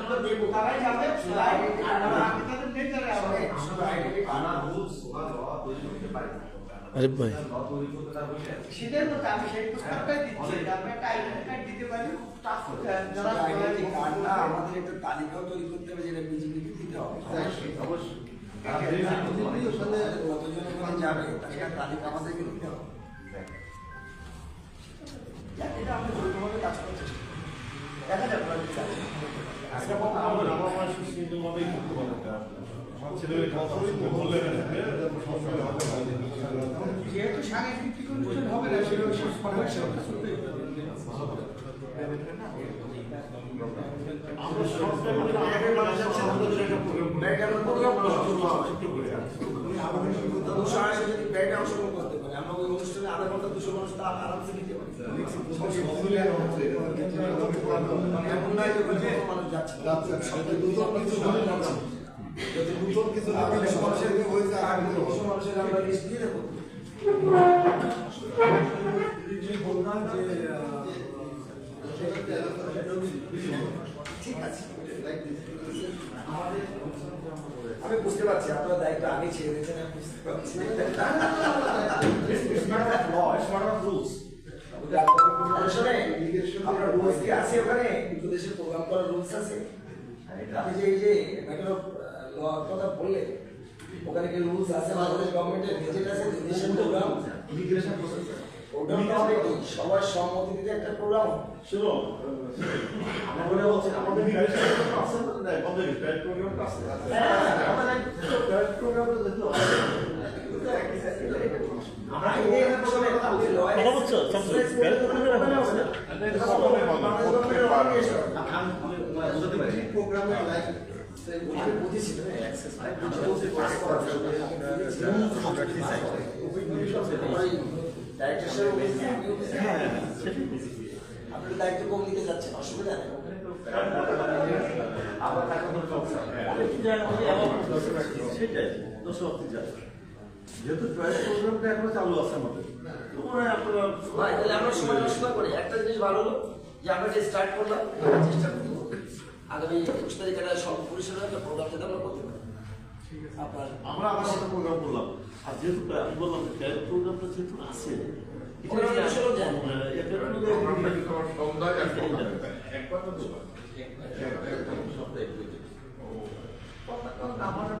তো দেব তারাই যাবে আরে ভাই সেটার মতো আমি সেই প্রস্তাবটাই দিচ্ছি আপনি একটা আইডেন্টি কার্ড দিতে পারেন যারা আইডেন্টি কার্ড না আমাদের একটা তালিকাও তৈরি করতে হবে যেটা বিজেপিকে দিতে হবে অবশ্যই কতজন ওখানে যাবে তার তালিকা আমাদেরকে দিতে হবে এটা আমরা যৌথভাবে কাজ করতে দেখা যাবে যেহেতু সাংস্কৃতিক অনুষ্ঠান হবে না আমরা ওই অনুষ্ঠানে আধা ঘন্টা 200 মানুষ আরামসে নিতে পারি এমন নয় যে মানুষ যাচ্ছে মানুষের আমরা লিস্ট দিয়ে দেবো ঠিক আছে আমি বুঝতে পারছি আপনার দায়িত্ব আগে ছেড়ে দিয়েছেন আমি বুঝতে পারছি আপনার রুলস কি আছে ওখানে দেশের প্রোগ্রাম করার রুলস আছে আপনি যে এই যে কথা বললেন ওখানে কি রুলস আছে বাংলাদেশ গভর্নমেন্টের গেজেট আছে দেশের প্রোগ্রাম ইমিগ্রেশন প্রসেস ওটা সবার সম্মতি দিতে একটা প্রোগ্রাম শুনো আমরা বলছি আমাদের ইমিগ্রেশন আছে না আমাদের প্যাড প্রোগ্রামটা আছে আমাদের প্যাড প্রোগ্রামটা দেখতে হবে আমরা এই প্রোগ্রামে কথা বলছি কথা বলছো প্যাড প্রোগ্রামে আছে এটা সবাই বুঝতে পারি প্রোগ্রামে লাইক আমি বুঝেছি না অ্যাক্সেস বলছি পাস করার জন্য আপনি দায়িত্ব কম নিতে যাচ্ছেন অসুবিধা নেই যেহেতু চয়েস প্রোগ্রামটা এখনো চালু আছে আমাদের তাহলে আমরা সময় করি একটা জিনিস ভালো হলো যে আমরা যে স্টার্ট করলাম চেষ্টা করব আগামী 21 তারিখে সব পরিষদের একটা প্রোগ্রাম যাতে আমরা করতে পারি আমরা আবার একটা প্রোগ্রাম করলাম আর যেহেতু আমি বললাম প্রোগ্রামটা যেহেতু আছে একবার তো